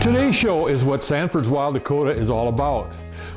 Today's show is what Sanford's Wild Dakota is all about.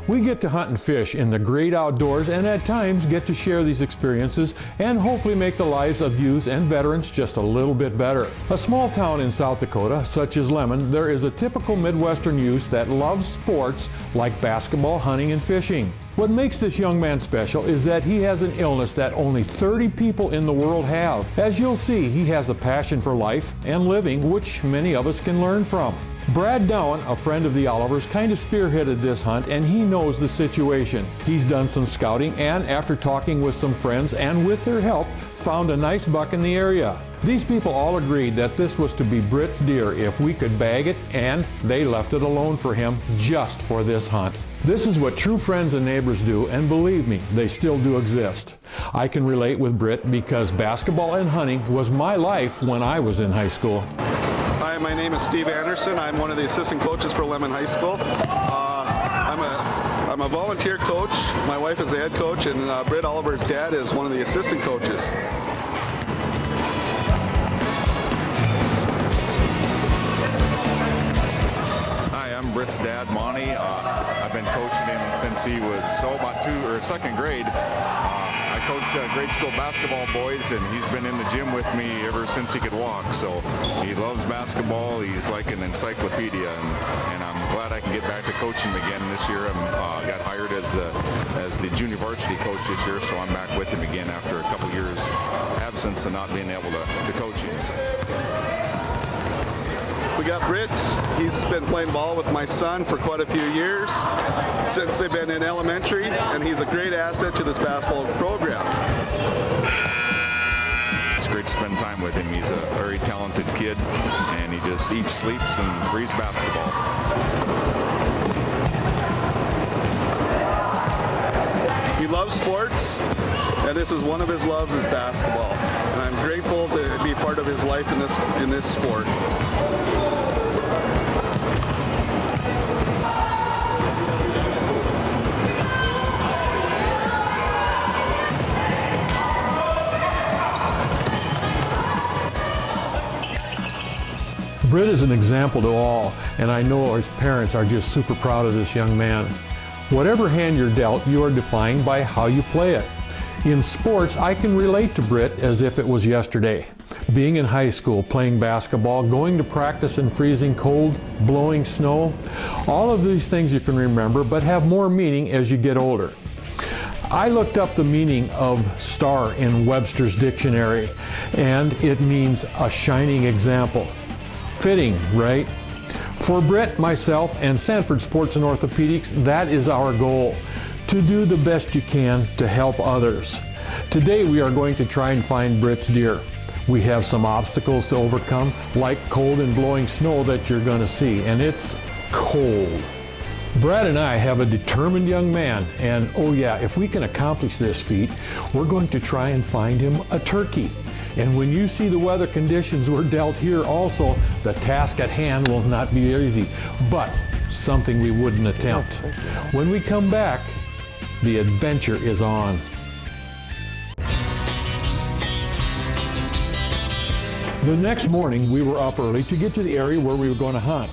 We get to hunt and fish in the great outdoors and at times get to share these experiences and hopefully make the lives of youths and veterans just a little bit better. A small town in South Dakota, such as Lemon, there is a typical Midwestern youth that loves sports like basketball, hunting, and fishing. What makes this young man special is that he has an illness that only 30 people in the world have. As you'll see, he has a passion for life and living, which many of us can learn from. Brad Dowen, a friend of the Olivers, kind of spearheaded this hunt, and he knows the situation. He's done some scouting and, after talking with some friends and with their help, found a nice buck in the area. These people all agreed that this was to be Britt's deer if we could bag it, and they left it alone for him just for this hunt. This is what true friends and neighbors do, and believe me, they still do exist. I can relate with Britt because basketball and hunting was my life when I was in high school. Hi, my name is Steve Anderson. I'm one of the assistant coaches for Lemon High School. I'm a volunteer coach. My wife is the head coach, and Britt Oliver's dad is one of the assistant coaches. Hi, I'm Britt's dad, Monty. I've been coaching him since he was about second grade. I coach grade school basketball boys, and he's been in the gym with me ever since he could walk. So he loves basketball. He's like an encyclopedia, and I'm glad I can get back to coaching him again this year. I got hired as the junior varsity coach this year, so I'm back with him again after a couple years absence and not being able to coach him. So. We got Britt. He's been playing ball with my son for quite a few years, since they've been in elementary, and he's a great asset to this basketball program. It's great to spend time with him. He's a very talented kid, and he just eats, sleeps, and breathes basketball. He loves sports, and this is one of his loves is basketball. And I'm grateful to be part of his life in this sport. Britt is an example to all, and I know his parents are just super proud of this young man. Whatever hand you're dealt, you are defined by how you play it. In sports, I can relate to Britt as if it was yesterday. Being in high school, playing basketball, going to practice in freezing cold, blowing snow, all of these things you can remember, but have more meaning as you get older. I looked up the meaning of star in Webster's dictionary, and it means a shining example. Fitting, right? For Britt, myself, and Sanford Sports and Orthopedics, that is our goal, to do the best you can to help others. Today we are going to try and find Britt's deer. We have some obstacles to overcome, like cold and blowing snow that you're going to see, and it's cold. Brad and I have a determined young man, and oh yeah, if we can accomplish this feat, we're going to try and find him a turkey. And when you see the weather conditions we're dealt here also, the task at hand will not be easy, but something we wouldn't attempt. When we come back, the adventure is on. The next morning, we were up early to get to the area where we were going to hunt.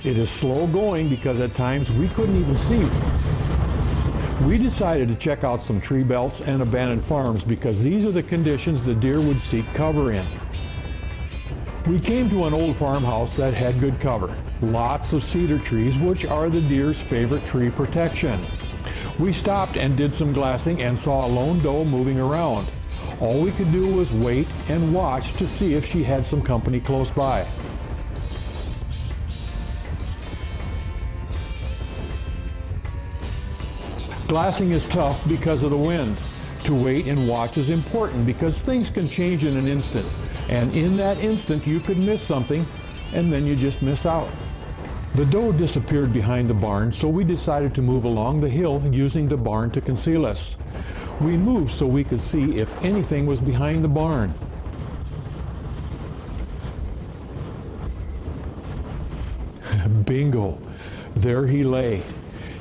It is slow going because at times we couldn't even see. We decided to check out some tree belts and abandoned farms because these are the conditions the deer would seek cover in. We came to an old farmhouse that had good cover. Lots of cedar trees, which are the deer's favorite tree protection. We stopped and did some glassing and saw a lone doe moving around. All we could do was wait and watch to see if she had some company close by. Glassing is tough because of the wind. To wait and watch is important because things can change in an instant. And in that instant you could miss something and then you just miss out. The doe disappeared behind the barn, so we decided to move along the hill using the barn to conceal us. We moved so we could see if anything was behind the barn. Bingo! There he lay.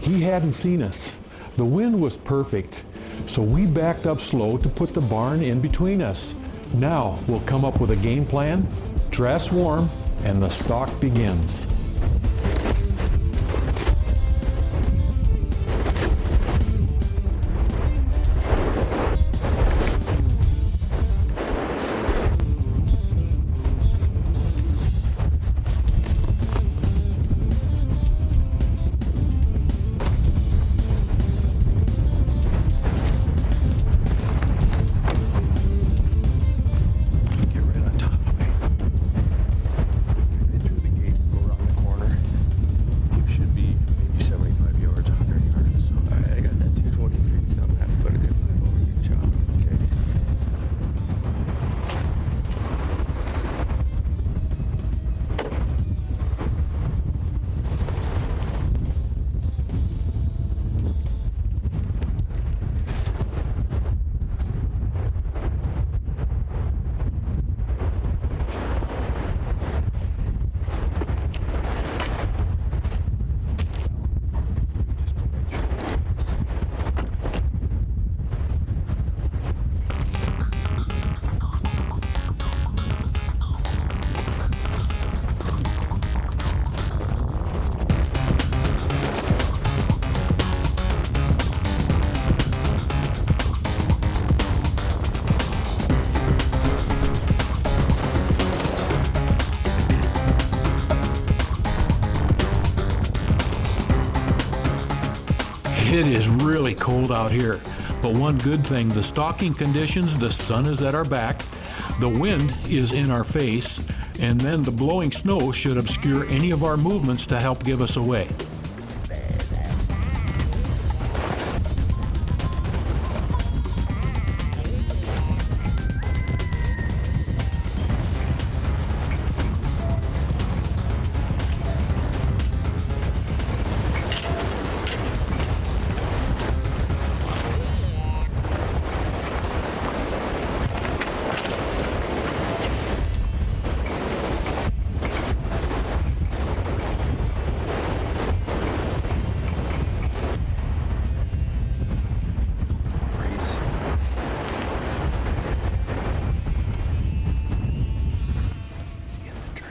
He hadn't seen us. The wind was perfect, so we backed up slow to put the barn in between us. Now we'll come up with a game plan, dress warm, and the stalk begins. It is really cold out here, but one good thing, the stalking conditions, the sun is at our back, the wind is in our face, and then the blowing snow should obscure any of our movements to help give us away.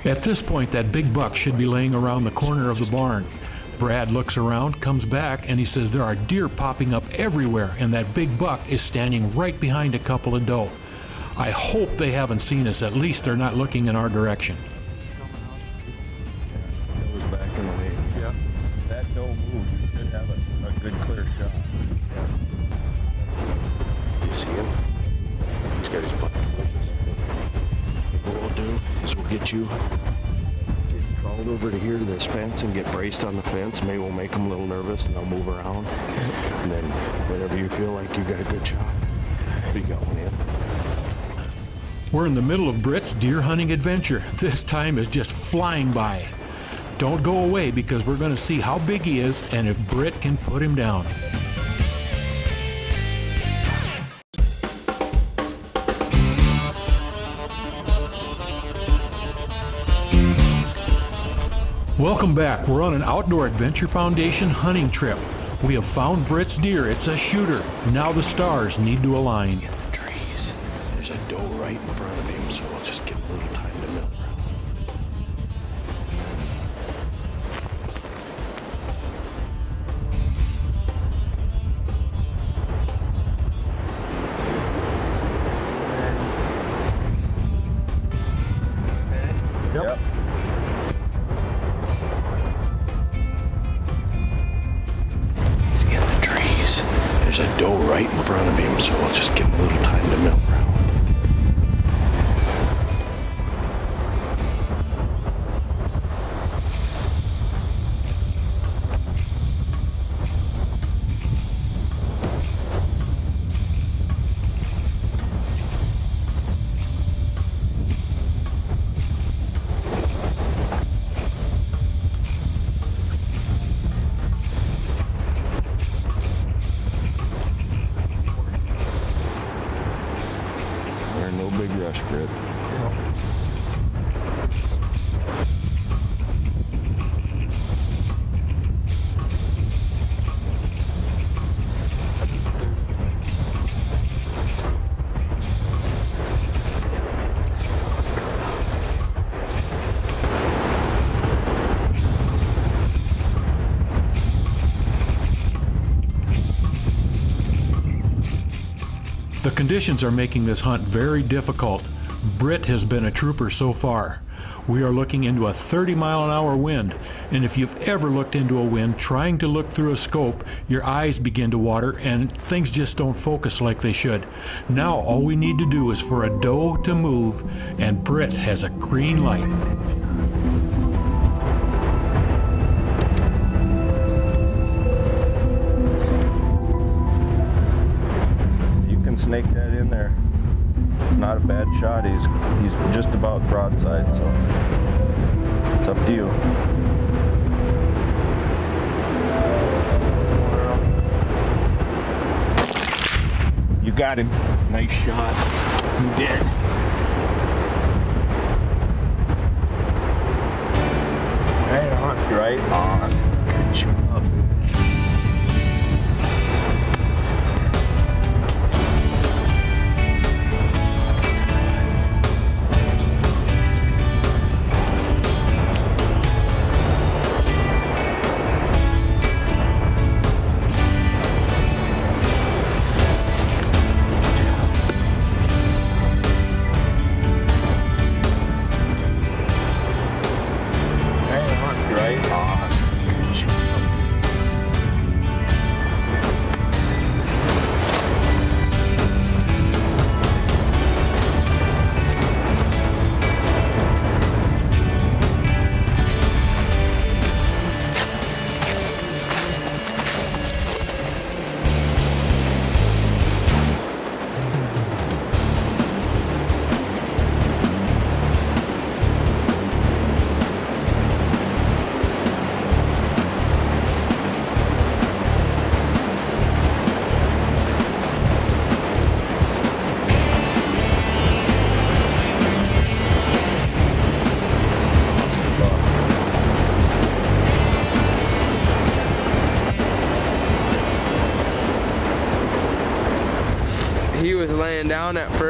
At this point, that big buck should be laying around the corner of the barn. Brad looks around, comes back, and he says there are deer popping up everywhere, and that big buck is standing right behind a couple of doe. I hope they haven't seen us. At least they're not looking in our direction. It was back in the way. Yeah. That doe moved. You should have a good clear shot. You see him? He's got his butt. What we'll do is we'll get you crawled over to here to this fence and get braced on the fence. Maybe we'll make them a little nervous and they'll move around. And then whenever you feel like you got a good shot, be going in. We're in the middle of Britt's deer hunting adventure. This time is just flying by. Don't go away because we're going to see how big he is and if Britt can put him down. Welcome back. We're on an Outdoor Adventure Foundation hunting trip. We have found Britt's deer. It's a shooter. Now the stars need to align. In the trees, there's a doe right in front of him, so we'll just give him a little time to mill around. Yep. There's a doe right in front of him, so we'll just give him a little time to mill around. No big rush, Britt. The conditions are making this hunt very difficult. Britt has been a trooper so far. We are looking into a 30-mile-an-hour wind, and if you've ever looked into a wind trying to look through a scope, your eyes begin to water and things just don't focus like they should. Now all we need to do is for a doe to move, and Britt has a green light. Snake that in there. It's not a bad shot. He's just about broadside, so it's up to you. You got him. Nice shot. You did. Right on. Right on. Good job.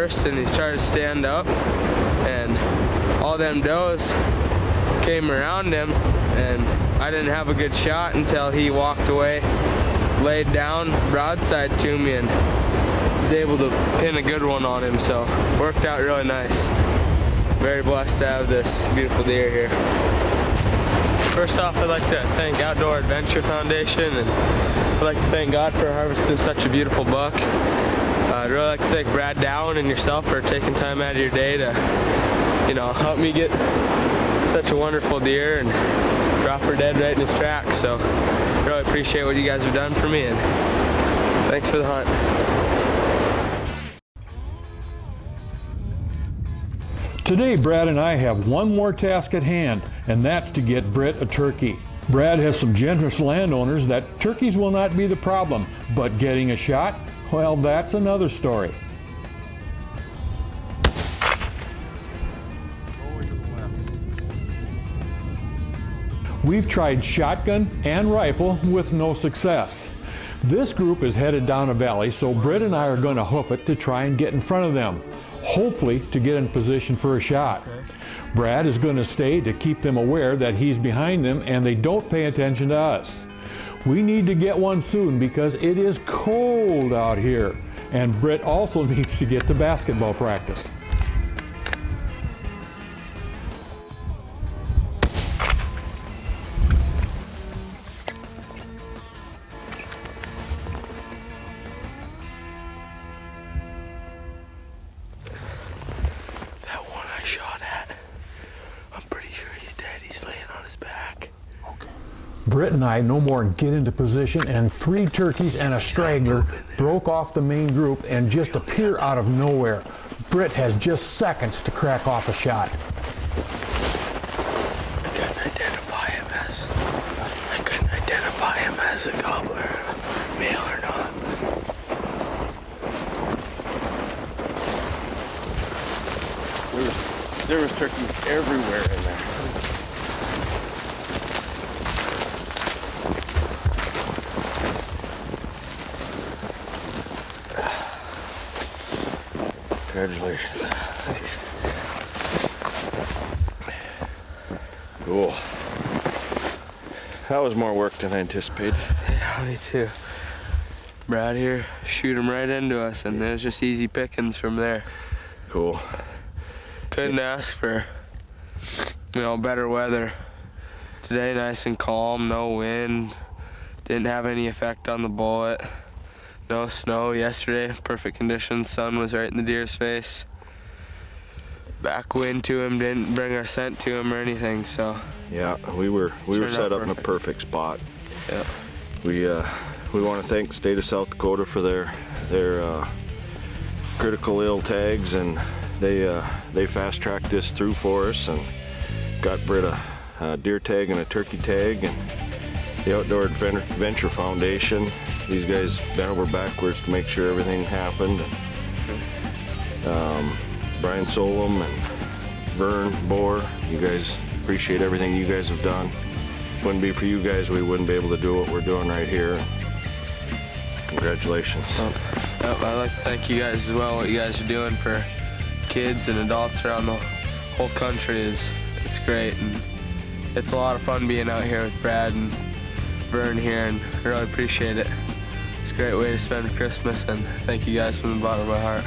first, and he started to stand up, and all them does came around him, and I didn't have a good shot until he walked away, laid down broadside to me, and was able to pin a good one on him, so worked out really nice. Very blessed to have this beautiful deer here. First off, I'd like to thank Outdoor Adventure Foundation, and I'd like to thank God for harvesting such a beautiful buck. I'd really like to thank Brad Dowen and yourself for taking time out of your day to, help me get such a wonderful deer and drop her dead right in his tracks. So I really appreciate what you guys have done for me, and thanks for the hunt. Today, Brad and I have one more task at hand, and that's to get Britt a turkey. Brad has some generous landowners that turkeys will not be the problem, but getting a shot, well, that's another story. We've tried shotgun and rifle with no success. This group is headed down a valley, so Britt and I are going to hoof it to try and get in front of them, hopefully to get in position for a shot. Brad is going to stay to keep them aware that he's behind them and they don't pay attention to us. We need to get one soon because it is cold out here, and Britt also needs to get to basketball practice. Britt and I no more get into position, and 3 turkeys and a straggler broke off the main group and just appear out of nowhere. Britt has just seconds to crack off a shot. I couldn't identify him as a gobbler, male or not. There was turkeys everywhere in there. Congratulations. Thanks. Cool. That was more work than I anticipated. Yeah, me too. Brad here, shoot him right into us, and it was just easy pickings from there. Cool. Couldn't ask for, better weather. Today, nice and calm, no wind. Didn't have any effect on the bullet. No snow yesterday, perfect conditions. Sun was right in the deer's face. Back wind to him, didn't bring our scent to him or anything, so. Yeah, we were set up in a perfect spot. Yeah. We want to thank the state of South Dakota for their critical ill tags, and they fast-tracked this through for us and got Britt a deer tag and a turkey tag, and the Outdoor Adventure Foundation. These guys bent over backwards to make sure everything happened. Brian Solom and Vern Bohr, you guys, appreciate everything you guys have done. Wouldn't be for you guys, we wouldn't be able to do what we're doing right here. Congratulations. I'd like to thank you guys as well. What you guys are doing for kids and adults around the whole country it's great, and it's a lot of fun being out here with Brad and Vern here, and I really appreciate it. It's a great way to spend Christmas, and thank you guys from the bottom of my heart.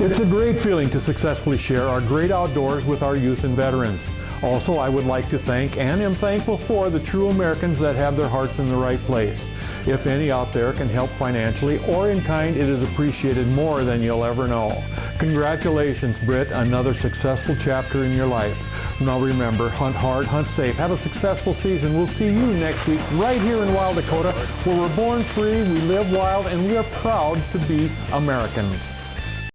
It's a great feeling to successfully share our great outdoors with our youth and veterans. Also, I would like to thank and am thankful for the true Americans that have their hearts in the right place. If any out there can help financially or in kind, it is appreciated more than you'll ever know. Congratulations, Britt, another successful chapter in your life. Now remember, hunt hard, hunt safe, have a successful season. We'll see you next week right here in Wild Dakota, where we're born free, we live wild, and we are proud to be Americans.